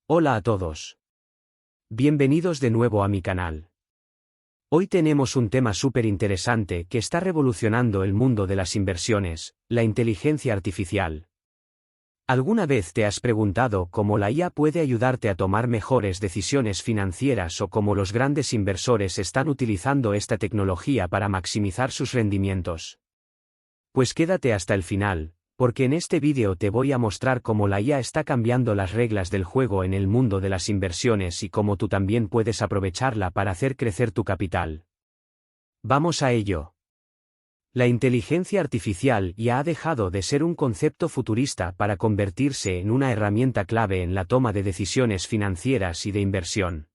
Hola a todos. Bienvenidos de nuevo a mi canal. Hoy tenemos un tema súper interesante que está revolucionando el mundo de las inversiones, la inteligencia artificial. ¿Alguna vez te has preguntado cómo la IA puede ayudarte a tomar mejores decisiones financieras o cómo los grandes inversores están utilizando esta tecnología para maximizar sus rendimientos? Pues quédate hasta el final, porque en este vídeo te voy a mostrar cómo la IA está cambiando las reglas del juego en el mundo de las inversiones y cómo tú también puedes aprovecharla para hacer crecer tu capital. Vamos a ello. La inteligencia artificial ya ha dejado de ser un concepto futurista para convertirse en una herramienta clave en la toma de decisiones financieras y de inversión.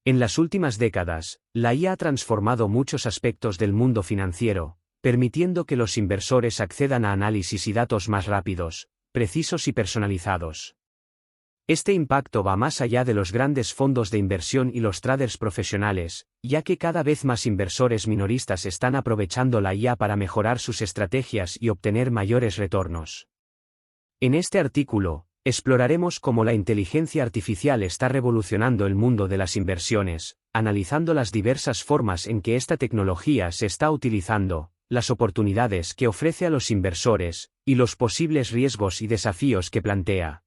En las últimas décadas, la IA ha transformado muchos aspectos del mundo financiero, permitiendo que los inversores accedan a análisis y datos más rápidos, precisos y personalizados. Este impacto va más allá de los grandes fondos de inversión y los traders profesionales, ya que cada vez más inversores minoristas están aprovechando la IA para mejorar sus estrategias y obtener mayores retornos. En este artículo, exploraremos cómo la inteligencia artificial está revolucionando el mundo de las inversiones, analizando las diversas formas en que esta tecnología se está utilizando, las oportunidades que ofrece a los inversores, y los posibles riesgos y desafíos que plantea.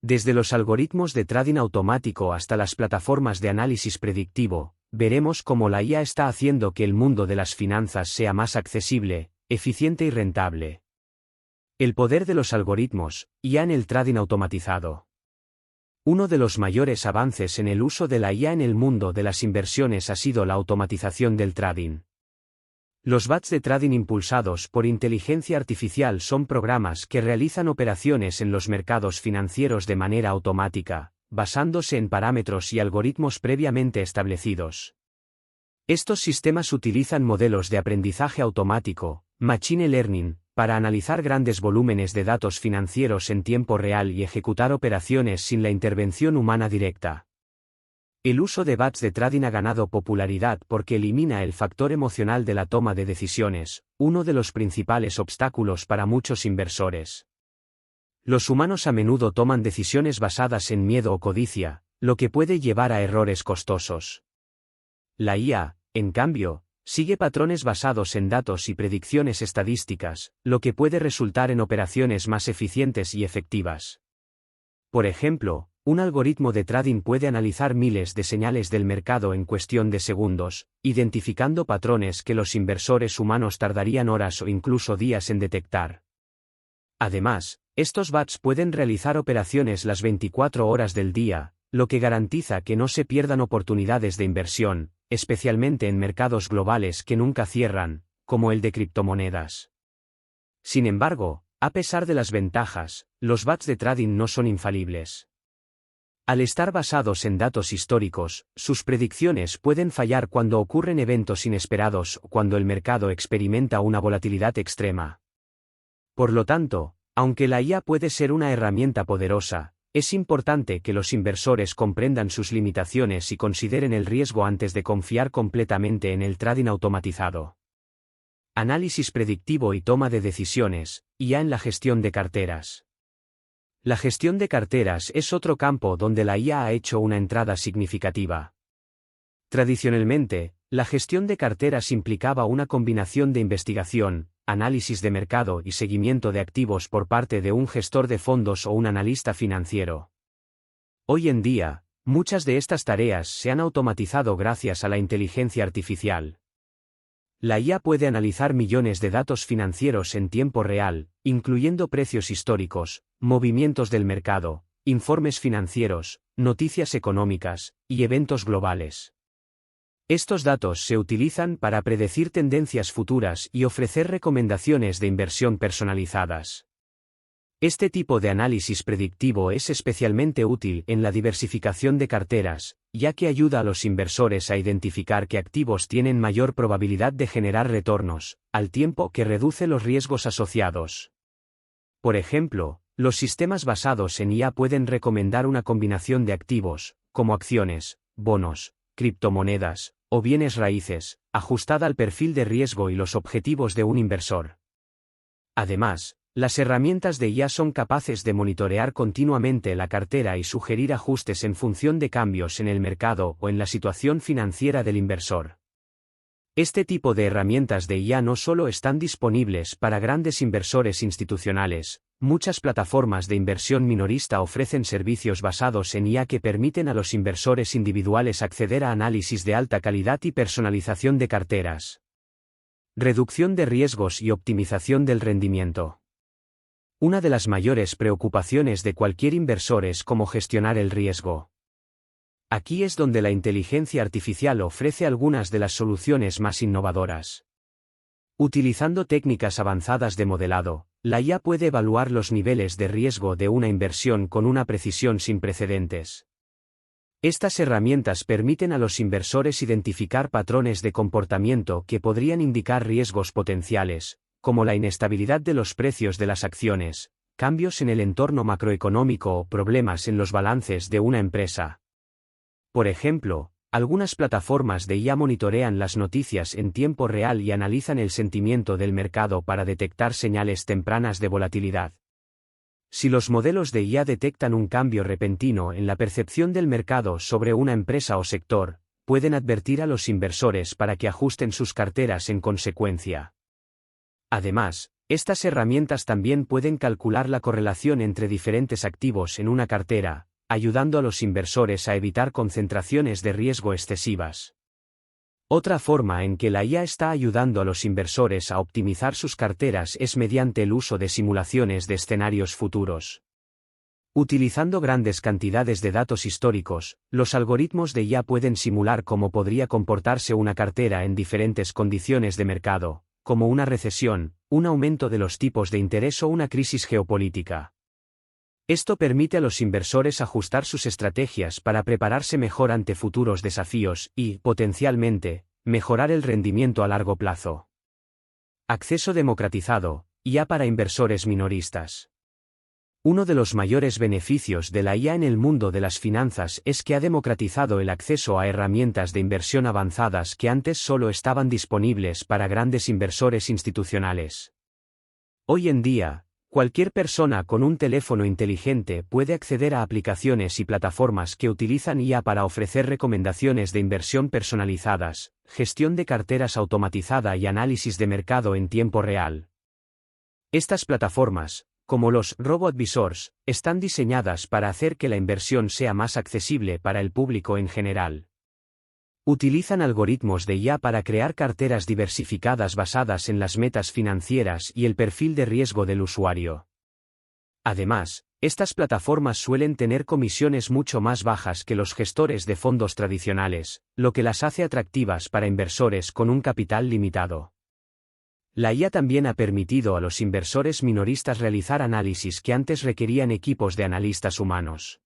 Desde los algoritmos de trading automático hasta las plataformas de análisis predictivo, veremos cómo la IA está haciendo que el mundo de las finanzas sea más accesible, eficiente y rentable. El poder de los algoritmos, IA en el trading automatizado. Uno de los mayores avances en el uso de la IA en el mundo de las inversiones ha sido la automatización del trading. Los bots de trading impulsados por inteligencia artificial son programas que realizan operaciones en los mercados financieros de manera automática, basándose en parámetros y algoritmos previamente establecidos. Estos sistemas utilizan modelos de aprendizaje automático, machine learning, para analizar grandes volúmenes de datos financieros en tiempo real y ejecutar operaciones sin la intervención humana directa. El uso de bots de trading ha ganado popularidad porque elimina el factor emocional de la toma de decisiones, uno de los principales obstáculos para muchos inversores. Los humanos a menudo toman decisiones basadas en miedo o codicia, lo que puede llevar a errores costosos. La IA, en cambio, sigue patrones basados en datos y predicciones estadísticas, lo que puede resultar en operaciones más eficientes y efectivas. Por ejemplo, un algoritmo de trading puede analizar miles de señales del mercado en cuestión de segundos, identificando patrones que los inversores humanos tardarían horas o incluso días en detectar. Además, estos bots pueden realizar operaciones las 24 horas del día, lo que garantiza que no se pierdan oportunidades de inversión, especialmente en mercados globales que nunca cierran, como el de criptomonedas. Sin embargo, a pesar de las ventajas, los bots de trading no son infalibles. Al estar basados en datos históricos, sus predicciones pueden fallar cuando ocurren eventos inesperados o cuando el mercado experimenta una volatilidad extrema. Por lo tanto, aunque la IA puede ser una herramienta poderosa, es importante que los inversores comprendan sus limitaciones y consideren el riesgo antes de confiar completamente en el trading automatizado. Análisis predictivo y toma de decisiones, IA en la gestión de carteras. La gestión de carteras es otro campo donde la IA ha hecho una entrada significativa. Tradicionalmente, la gestión de carteras implicaba una combinación de investigación, análisis de mercado y seguimiento de activos por parte de un gestor de fondos o un analista financiero. Hoy en día, muchas de estas tareas se han automatizado gracias a la inteligencia artificial. La IA puede analizar millones de datos financieros en tiempo real, incluyendo precios históricos, movimientos del mercado, informes financieros, noticias económicas, y eventos globales. Estos datos se utilizan para predecir tendencias futuras y ofrecer recomendaciones de inversión personalizadas. Este tipo de análisis predictivo es especialmente útil en la diversificación de carteras, ya que ayuda a los inversores a identificar qué activos tienen mayor probabilidad de generar retornos, al tiempo que reduce los riesgos asociados. Por ejemplo, los sistemas basados en IA pueden recomendar una combinación de activos, como acciones, bonos, criptomonedas, o bienes raíces, ajustada al perfil de riesgo y los objetivos de un inversor. Además, Las herramientas de IA son capaces de monitorear continuamente la cartera y sugerir ajustes en función de cambios en el mercado o en la situación financiera del inversor. Este tipo de herramientas de IA no solo están disponibles para grandes inversores institucionales, muchas plataformas de inversión minorista ofrecen servicios basados en IA que permiten a los inversores individuales acceder a análisis de alta calidad y personalización de carteras. Reducción de riesgos y optimización del rendimiento. Una de las mayores preocupaciones de cualquier inversor es cómo gestionar el riesgo. Aquí es donde la inteligencia artificial ofrece algunas de las soluciones más innovadoras. Utilizando técnicas avanzadas de modelado, la IA puede evaluar los niveles de riesgo de una inversión con una precisión sin precedentes. Estas herramientas permiten a los inversores identificar patrones de comportamiento que podrían indicar riesgos potenciales, como la inestabilidad de los precios de las acciones, cambios en el entorno macroeconómico o problemas en los balances de una empresa. Por ejemplo, algunas plataformas de IA monitorean las noticias en tiempo real y analizan el sentimiento del mercado para detectar señales tempranas de volatilidad. Si los modelos de IA detectan un cambio repentino en la percepción del mercado sobre una empresa o sector, pueden advertir a los inversores para que ajusten sus carteras en consecuencia. Además, estas herramientas también pueden calcular la correlación entre diferentes activos en una cartera, ayudando a los inversores a evitar concentraciones de riesgo excesivas. Otra forma en que la IA está ayudando a los inversores a optimizar sus carteras es mediante el uso de simulaciones de escenarios futuros. Utilizando grandes cantidades de datos históricos, los algoritmos de IA pueden simular cómo podría comportarse una cartera en diferentes condiciones de mercado, como una recesión, un aumento de los tipos de interés o una crisis geopolítica. Esto permite a los inversores ajustar sus estrategias para prepararse mejor ante futuros desafíos y, potencialmente, mejorar el rendimiento a largo plazo. Acceso democratizado, IA para inversores minoristas. Uno de los mayores beneficios de la IA en el mundo de las finanzas es que ha democratizado el acceso a herramientas de inversión avanzadas que antes solo estaban disponibles para grandes inversores institucionales. Hoy en día, cualquier persona con un teléfono inteligente puede acceder a aplicaciones y plataformas que utilizan IA para ofrecer recomendaciones de inversión personalizadas, gestión de carteras automatizada y análisis de mercado en tiempo real. Estas plataformas, como los robo-advisors, están diseñadas para hacer que la inversión sea más accesible para el público en general. Utilizan algoritmos de IA para crear carteras diversificadas basadas en las metas financieras y el perfil de riesgo del usuario. Además, estas plataformas suelen tener comisiones mucho más bajas que los gestores de fondos tradicionales, lo que las hace atractivas para inversores con un capital limitado. La IA también ha permitido a los inversores minoristas realizar análisis que antes requerían equipos de analistas humanos.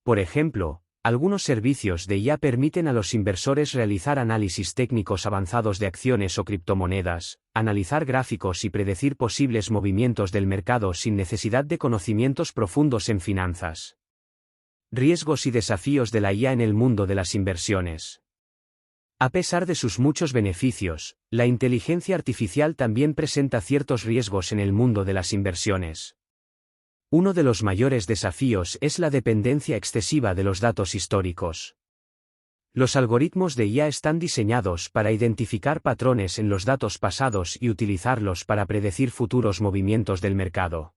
Por ejemplo, algunos servicios de IA permiten a los inversores realizar análisis técnicos avanzados de acciones o criptomonedas, analizar gráficos y predecir posibles movimientos del mercado sin necesidad de conocimientos profundos en finanzas. Riesgos y desafíos de la IA en el mundo de las inversiones. A pesar de sus muchos beneficios, la inteligencia artificial también presenta ciertos riesgos en el mundo de las inversiones. Uno de los mayores desafíos es la dependencia excesiva de los datos históricos. Los algoritmos de IA están diseñados para identificar patrones en los datos pasados y utilizarlos para predecir futuros movimientos del mercado.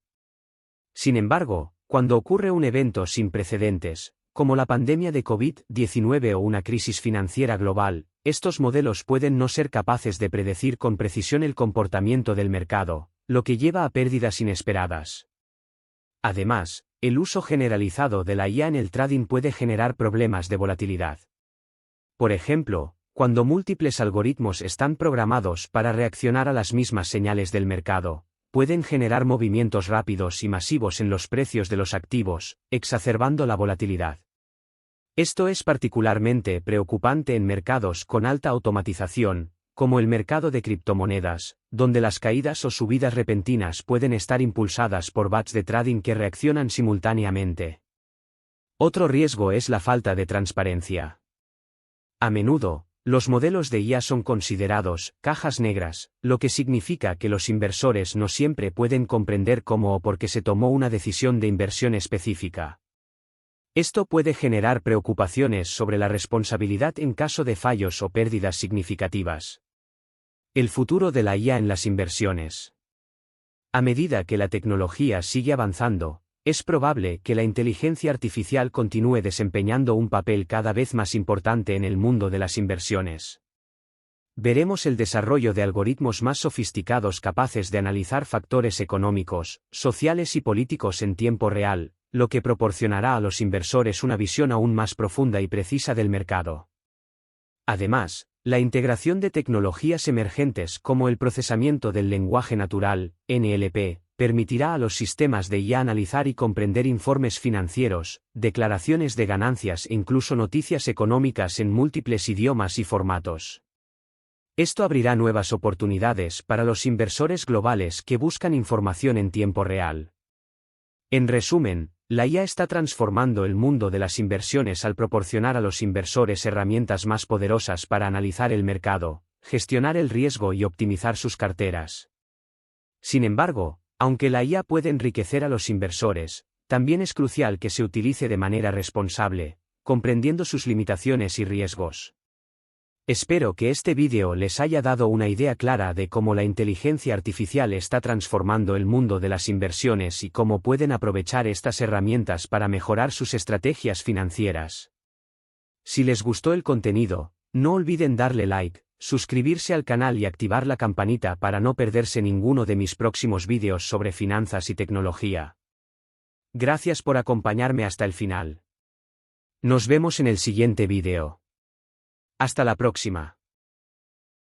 Sin embargo, cuando ocurre un evento sin precedentes, como la pandemia de COVID-19 o una crisis financiera global, estos modelos pueden no ser capaces de predecir con precisión el comportamiento del mercado, lo que lleva a pérdidas inesperadas. Además, el uso generalizado de la IA en el trading puede generar problemas de volatilidad. Por ejemplo, cuando múltiples algoritmos están programados para reaccionar a las mismas señales del mercado, pueden generar movimientos rápidos y masivos en los precios de los activos, exacerbando la volatilidad. Esto es particularmente preocupante en mercados con alta automatización, como el mercado de criptomonedas, donde las caídas o subidas repentinas pueden estar impulsadas por bots de trading que reaccionan simultáneamente. Otro riesgo es la falta de transparencia. A menudo, Los modelos de IA son considerados cajas negras, lo que significa que los inversores no siempre pueden comprender cómo o por qué se tomó una decisión de inversión específica. Esto puede generar preocupaciones sobre la responsabilidad en caso de fallos o pérdidas significativas. El futuro de la IA en las inversiones. A medida que la tecnología sigue avanzando, es probable que la inteligencia artificial continúe desempeñando un papel cada vez más importante en el mundo de las inversiones. Veremos el desarrollo de algoritmos más sofisticados capaces de analizar factores económicos, sociales y políticos en tiempo real, lo que proporcionará a los inversores una visión aún más profunda y precisa del mercado. Además, la integración de tecnologías emergentes como el procesamiento del lenguaje natural, NLP, permitirá a los sistemas de IA analizar y comprender informes financieros, declaraciones de ganancias e incluso noticias económicas en múltiples idiomas y formatos. Esto abrirá nuevas oportunidades para los inversores globales que buscan información en tiempo real. En resumen, la IA está transformando el mundo de las inversiones al proporcionar a los inversores herramientas más poderosas para analizar el mercado, gestionar el riesgo y optimizar sus carteras. Sin embargo, aunque la IA puede enriquecer a los inversores, también es crucial que se utilice de manera responsable, comprendiendo sus limitaciones y riesgos. Espero que este vídeo les haya dado una idea clara de cómo la inteligencia artificial está transformando el mundo de las inversiones y cómo pueden aprovechar estas herramientas para mejorar sus estrategias financieras. Si les gustó el contenido, no olviden darle like, suscribirse al canal y activar la campanita para no perderse ninguno de mis próximos vídeos sobre finanzas y tecnología. Gracias por acompañarme hasta el final. Nos vemos en el siguiente vídeo. Hasta la próxima.